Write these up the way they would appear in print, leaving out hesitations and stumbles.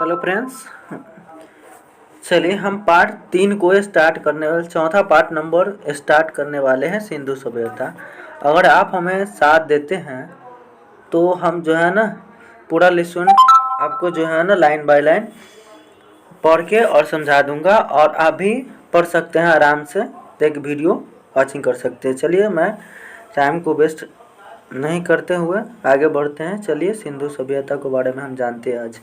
Hello friends, चलिए हम part 3 को स्टार्ट करने वाले, चौथा पार्ट नंबर स्टार्ट करने वाले हैं सिंधु सभ्यता। अगर आप हमें साथ देते हैं तो हम जो है ना पूरा लेसन आपको जो है ना लाइन बाय लाइन पढ़ के और समझा दूंगा, और आप भी पढ़ सकते हैं आराम से, देख वीडियो वॉचिंग कर सकते हैं। चलिए मैं टाइम को वेस्ट नहीं करते हुए आगे बढ़ते हैं। चलिए सिंधु सभ्यता के बारे में हम जानते हैं। आज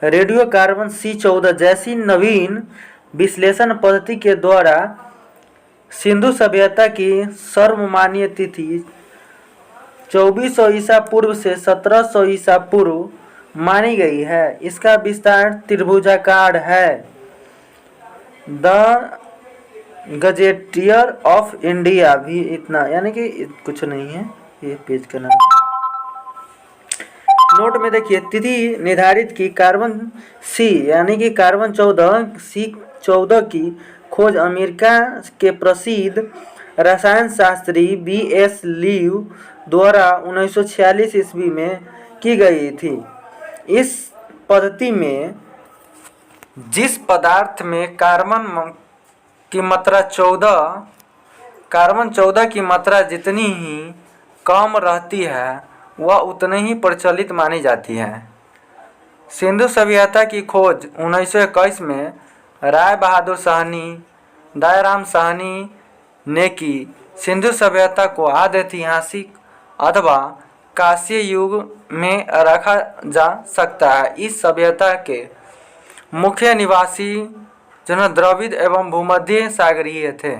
रेडियो कार्बन C14 जैसी नवीन विश्लेषण पद्धति के द्वारा सिंधु सभ्यता की सर्वमान्य तिथि 2400 ईसा पूर्व से 1700 ईसा पूर्व मानी गई है। इसका विस्तार त्रिभुजाकार है। द गजेटियर ऑफ इंडिया भी इतना, यानी कि कुछ नहीं है, ये पेज का नाम। नोट में देखिए, तिथि निर्धारित की कार्बन सी यानी कि कार्बन 14 की खोज अमेरिका के प्रसिद्ध रसायन शास्त्री B.S. लीव द्वारा 1946 ईस्वी में की गई थी। इस पद्धति में जिस पदार्थ में कार्बन कार्बन 14 की मात्रा जितनी ही कम रहती है वह उतनी ही प्रचलित मानी जाती है। सिंधु सभ्यता की खोज 1921 में राय बहादुर साहनी, दयाराम साहनी ने की। सिंधु सभ्यता को आद्य ऐतिहासिक अथवा कांस्य युग में रखा जा सकता है। इस सभ्यता के मुख्य निवासी द्रविड़ एवं भूमध्य सागरीय थे।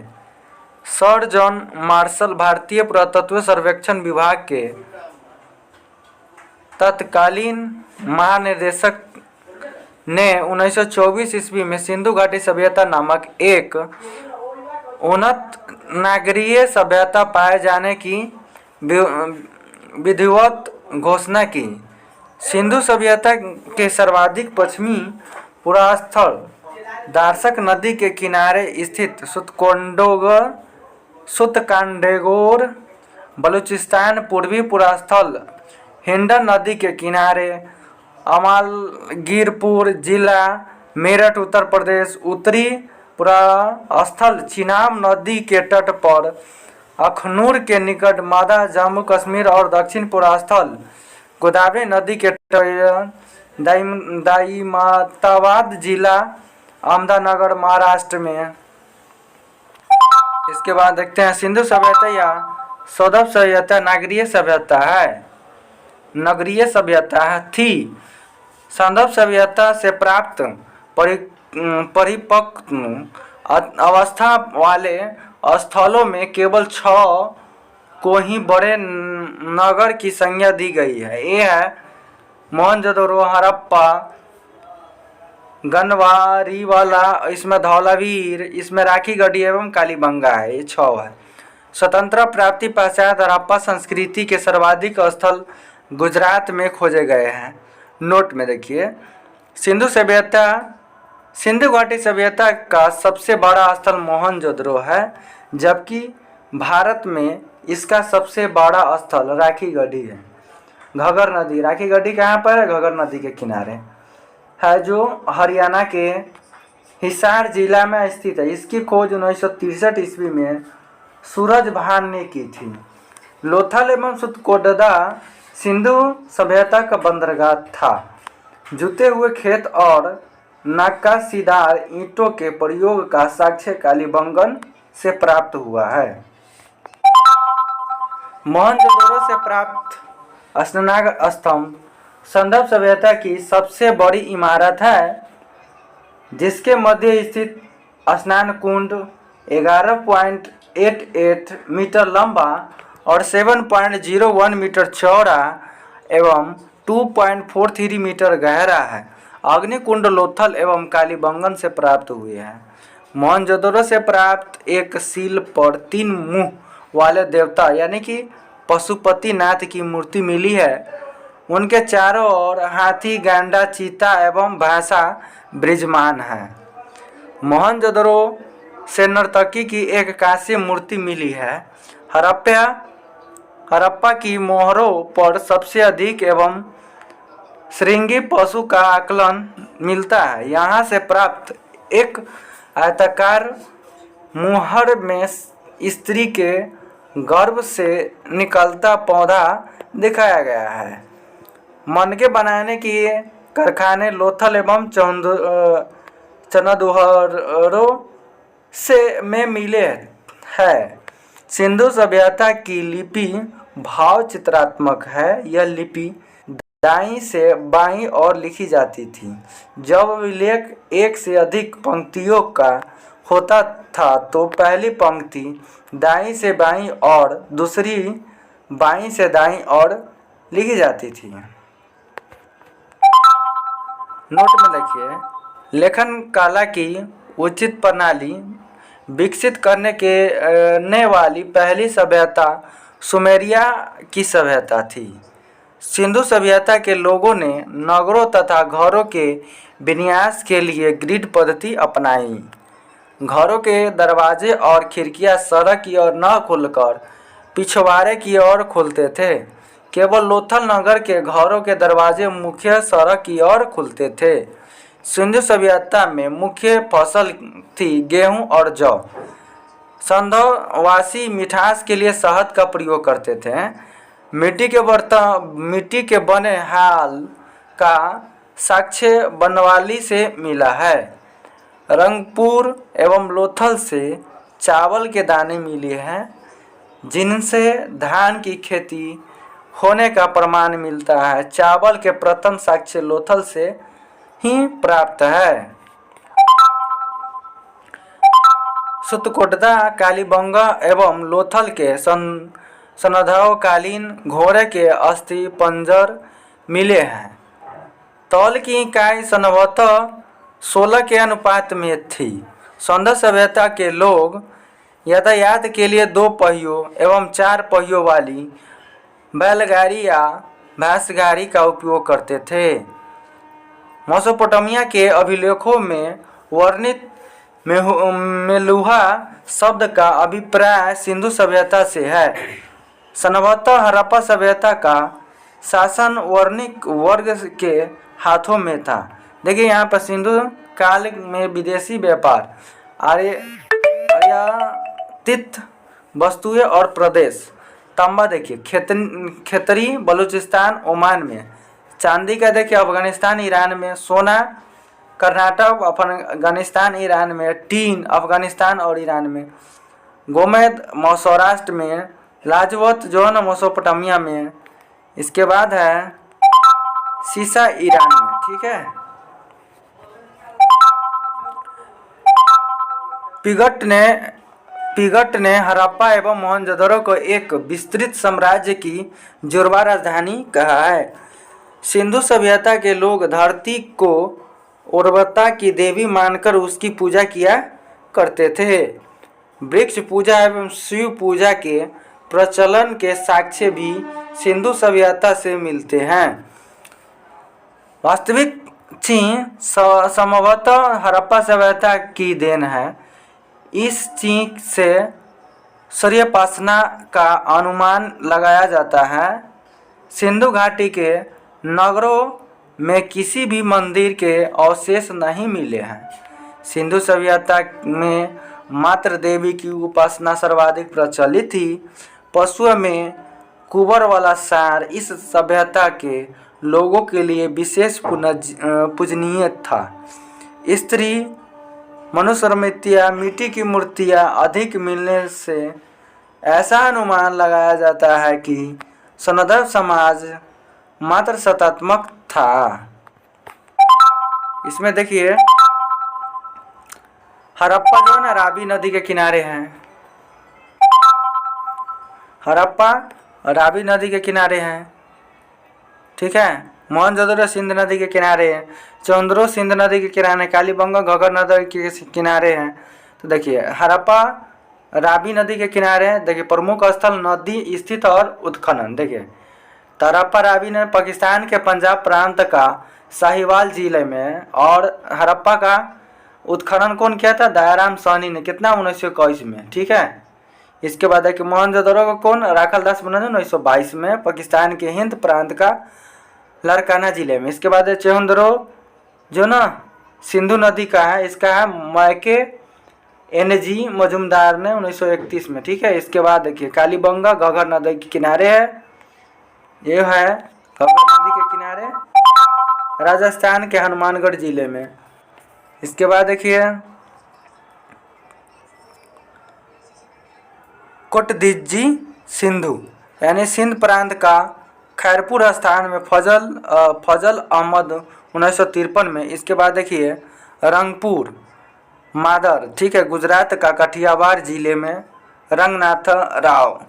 सर जॉन मार्शल भारतीय पुरातत्व सर्वेक्षण विभाग के तत्कालीन महानिदेशक ने 1924 ईस्वी में सिंधु घाटी सभ्यता नामक एक उन्नत नागरीय सभ्यता पाए जाने की विधिवत घोषणा की। सिंधु सभ्यता के सर्वाधिक पश्चिमी पुरास्थल दार्शक नदी के किनारे स्थित सुतकांडेगोर बलूचिस्तान, पूर्वी पुरास्थल हिंडन नदी के किनारे अमालगीरपुर जिला मेरठ उत्तर प्रदेश, उत्तरी पुरास्थल चिनाब नदी के तट पर अखनूर के निकट मादा जम्मू कश्मीर, और दक्षिण पुरास्थल गोदावरी नदी के तट दाईमाताबाद जिला अहमदनगर महाराष्ट्र में। इसके बाद देखते हैं सिंधु सभ्यता या सौदव सभ्यता नगरीय सभ्यता है। नगरीय सभ्यता थी। सौदव सभ्यता से प्राप्त परिपक्व अवस्था वाले स्थलों में केवल 6 को ही बड़े नगर की संज्ञा दी गई है। ये है मोहनजोदड़ो, हड़प्पा, गनवारीवाला, इसमें धौलावीर, इसमें राखीगढ़ी एवं कालीबंगा है। ये 6 है। स्वतंत्र प्राप्ति पश्चात हड़प्पा संस्कृति के सर्वाधिक स्थल गुजरात में खोजे गए हैं। नोट में देखिए, सिंधु घाटी सभ्यता का सबसे बड़ा स्थल मोहनजोदड़ो है, जबकि भारत में इसका सबसे बड़ा स्थल राखीगढ़ी है। घगर नदी, राखीगढ़ी कहाँ पर है? घगर नदी के किनारे है, जो हरियाणा के हिसार जिला में स्थित है। इसकी खोज 1963 ईस्वी में सूरजभान ने की थी। लोथल एवं सुतकोटदा सिंधु सभ्यता का बंदरगाह था। जुते हुए खेत और नक्काशीदार ईंटों के प्रयोग का साक्ष्य कालीबंगन से प्राप्त हुआ है। मोहनजोदड़ो से प्राप्त अष्टनाग स्तंभ सौदव सभ्यता की सबसे बड़ी इमारत है, जिसके मध्य स्थित स्नान कुंड 11.88 मीटर लंबा और 7.01 मीटर चौड़ा एवं 2.43 मीटर गहरा है। अग्निकुंड लोथल एवं कालीबंगन से प्राप्त हुए हैं। मोहनजोदड़ो से प्राप्त एक सील पर 3 मुंह वाले देवता यानी कि पशुपतिनाथ की मूर्ति मिली है। उनके चारों ओर हाथी, गांडा, चीता एवं भैंसा विराजमान है। मोहनजोदड़ो से नर्तकी की एक कांस्य मूर्ति मिली है। हड़प्पा की मोहरों पर सबसे अधिक एवं श्रृंगी पशु का आकलन मिलता है। यहाँ से प्राप्त एक आयताकार मुहर में स्त्री के गर्भ से निकलता पौधा दिखाया गया है। मनके बनाने के कारखाने लोथल एवं चनदुहरों से में मिले हैं। सिंधु सभ्यता की लिपि भाव चित्रात्मक है। यह लिपि दाईं से बाईं ओर लिखी जाती थी। जब विलेख एक से अधिक पंक्तियों का होता था तो पहली पंक्ति दाईं से बाईं और दूसरी बाईं से दाईं ओर लिखी जाती थी। नोट में देखिए, लेखन कला की उचित प्रणाली विकसित करने के ने वाली पहली सभ्यता सुमेरिया की सभ्यता थी। सिंधु सभ्यता के लोगों ने नगरों तथा घरों के विन्यास के लिए ग्रिड पद्धति अपनाई। घरों के दरवाजे और खिड़कियां सड़क की ओर न खुलकर पिछवाड़े की ओर खुलते थे। केवल लोथल नगर के घरों के दरवाजे मुख्य सड़क की ओर खुलते थे। सिंधु सभ्यता में मुख्य फसल थी गेहूं और जौ। संधवासी मिठास के लिए शहद का प्रयोग करते थे। मिट्टी के बने हाल का साक्ष्य बनवाली से मिला है। रंगपुर एवं लोथल से चावल के दाने मिले हैं, जिनसे धान की खेती होने का प्रमाण मिलता है। चावल के प्रथम साक्ष्य लोथल से ही प्राप्त है। सुतकोटदा, कालीबंगा एवं लोथल के सनदावकालीन घोड़े के अस्थि पंजर मिले हैं। तौल की इकाई संभवतः 16 के अनुपात में थी। सिंधु सभ्यता के लोग यातायात के लिए 2 पहियों एवं 4 पहियों वाली बैलगाड़ी या भैंसगाड़ी का उपयोग करते थे। मेसोपोटामिया के अभिलेखों में वर्णित मेलुहा शब्द का अभिप्राय सिंधु सभ्यता से है। संभवतः हड़प्पा सभ्यता का शासन वर्णिक वर्ग के हाथों में था। देखिए यहाँ पर सिंधु काल में विदेशी व्यापार आयातित वस्तुएं और प्रदेश। तांबा देखिए खेतरी बलूचिस्तान ओमान में, चांदी का देखिए अफगानिस्तान ईरान में, सोना कर्नाटक अफगानिस्तान ईरान में, टीन अफगानिस्तान और ईरान में, गोमेद सौराष्ट्र में, लाजवत जो है ना मेसोपोटामिया में, इसके बाद है सीसा ईरान में। ठीक है। पिगट ने हड़प्पा एवं मोहनजोदड़ो को एक विस्तृत साम्राज्य की जुड़वा राजधानी कहा है। सिंधु सभ्यता के लोग धरती को उर्वरता की देवी मानकर उसकी पूजा किया करते थे। वृक्ष पूजा एवं शिव पूजा के प्रचलन के साक्ष्य भी सिंधु सभ्यता से मिलते हैं। वास्तविक चीन संभवतः हड़प्पा सभ्यता की देन है। इस चीन से सूर्योपासना का अनुमान लगाया जाता है। सिंधु घाटी के नगरों में किसी भी मंदिर के अवशेष नहीं मिले हैं। सिंधु सभ्यता में मात्र देवी की उपासना सर्वाधिक प्रचलित थी। पशुओं में कुबर वाला सार इस सभ्यता के लोगों के लिए विशेष पूजनीय था। स्त्री मनुस्मृतियाँ मिट्टी की मूर्तियाँ अधिक मिलने से ऐसा अनुमान लगाया जाता है कि सनदव समाज मात्र सत्तात्मक था। इसमें देखिए हड़प्पा जो है ना रावी नदी के किनारे हैं। हड़प्पा रावी नदी के किनारे हैं। ठीक है। मोहनजोदड़ो सिंध नदी के किनारे हैं। चंद्रो सिंध नदी के किनारे, कालीबंगा घग्गर नदी के किनारे हैं। तो देखिए हड़प्पा रावी नदी के किनारे हैं। देखिए प्रमुख स्थल नदी स्थित और उत्खनन। देखिए हड़प्पा रावी ने पाकिस्तान के पंजाब प्रांत का साहिवाल जिले में, और हड़प्पा का उत्खनन कौन किया था? दयाराम साहनी ने। कितना? 1921 में। ठीक है। इसके बाद है कि मोहनजोदड़ो को कौन? राखाल दास बनारजू 1922 में पाकिस्तान के हिंद प्रांत का लारकाना जिले में। इसके बाद है चेहुंदरो, जो ना सिंधु नदी का है, इसका है मैके एनजी मजुमदार ने 1931 में, ठीक है। इसके बाद देखिए कालीबंगा घग्गर नदी के किनारे है, ये है घग्गर नदी के किनारे राजस्थान के हनुमानगढ़ जिले में। इसके बाद देखिए कोटदीजी सिंधु यानी सिंध प्रांत का खैरपुर स्थान में फजल अहमद 1953 में। इसके बाद देखिए रंगपुर मादर, ठीक है, गुजरात का कठियावाड़ जिले में रंगनाथ राव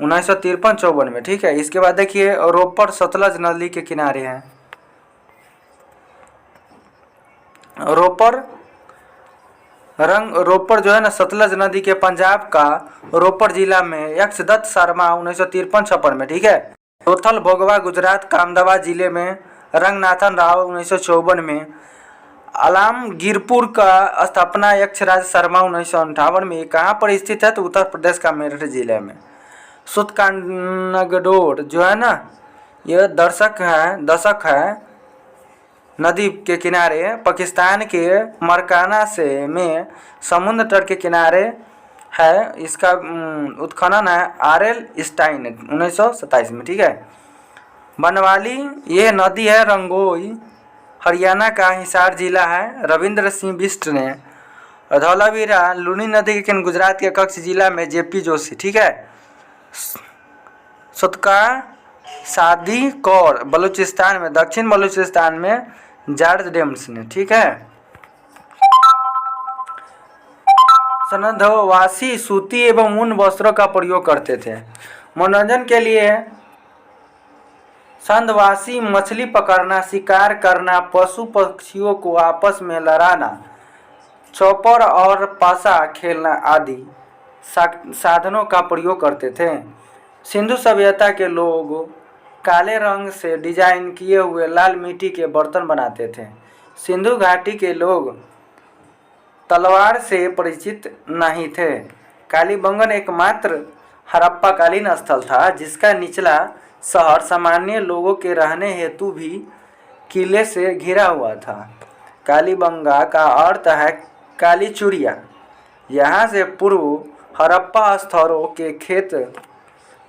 1953-54 में, ठीक है। इसके बाद देखिए रोपड़ सतलज नदी के किनारे है, रोपड़ जो है ना सतलज नदी के पंजाब का रोपड़ जिला में यक्षदत्त शर्मा 1953-56 में, ठीक है। लोथल भोगवा गुजरात का अहमदाबाद जिले में रंगनाथन राव 1954 में। आलमगीरपुर का स्थापना यक्षराज शर्मा 1958 में। कहाँ पर स्थित है तो उत्तर प्रदेश का मेरठ जिले में। सुतकानगडोर जो है ना यह दशक है नदी के किनारे पाकिस्तान के मरकाना से में समुद्र तट के किनारे है। इसका उत्खनन है RL स्टाइन 1927 में, ठीक है। बनवाली यह नदी है रंगोई हरियाणा का हिसार जिला है, रविंद्र सिंह बिष्ट ने। धौलावीरा लूनी नदी के गुजरात के कच्छ जिला में JP जोशी, ठीक है। सुतका सादी कौर बलूचिस्तान में, दक्षिण बलूचिस्तान में जॉर्ज डेम्स ने, ठीक है। सनदवासी सूती एवं ऊन वस्त्रों का प्रयोग करते थे। मनोरंजन के लिए संदवासी मछली पकड़ना, शिकार करना, पशु पक्षियों को आपस में लड़ाना, चौपर और पासा खेलना आदि साधनों का प्रयोग करते थे। सिंधु सभ्यता के लोग काले रंग से डिजाइन किए हुए लाल मिट्टी के बर्तन बनाते थे। सिंधु घाटी के लोग तलवार से परिचित नहीं थे। कालीबंगन एकमात्र हड़प्पाकालीन स्थल था जिसका निचला शहर सामान्य लोगों के रहने हेतु भी किले से घिरा हुआ था। कालीबंगा का अर्थ है काली चूड़िया। यहाँ से पूर्व हड़प्पा स्थलों के खेत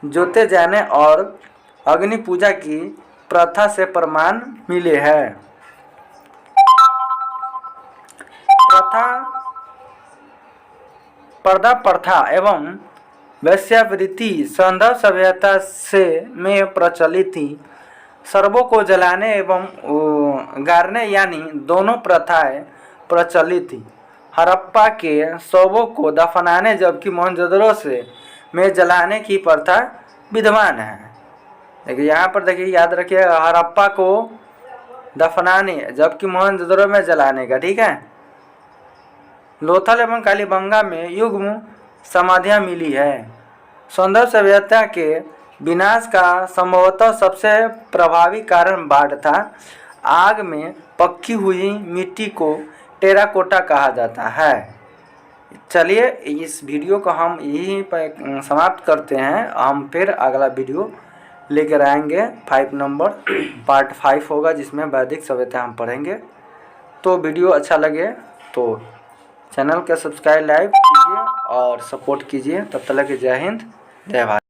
जोते जाने और अग्नि पूजा की प्रथा से प्रमाण मिले हैं। पर्दा प्रथा एवं वैश्यावृत्ति संधव सभ्यता से में प्रचलित थी। शवों को जलाने एवं गाड़ने यानी दोनों प्रथाएं प्रचलित थी। हड़प्पा के शवों को दफनाने जबकि मोहनजोदड़ो से में जलाने की प्रथा विद्यमान है। देखिए यहाँ पर देखिए याद रखिए हड़प्पा को दफनाने जबकि मोहनजोदड़ो में जलाने का, ठीक है। लोथल एवं कालीबंगा में युग्म समाधियाँ मिली है। संधव सभ्यता के विनाश का संभवतः सबसे प्रभावी कारण बाढ़ था। आग में पकी हुई मिट्टी को टेराकोटा कहा जाता है। चलिए इस वीडियो को हम यहीं पर समाप्त करते हैं। हम फिर अगला वीडियो लेकर आएंगे 5 नंबर पार्ट 5 होगा जिसमें वैदिक सभ्यता हम पढ़ेंगे। तो वीडियो अच्छा लगे तो चैनल का सब्सक्राइब कीजिए और सपोर्ट कीजिए। तब तक के जय हिंद जय भारत।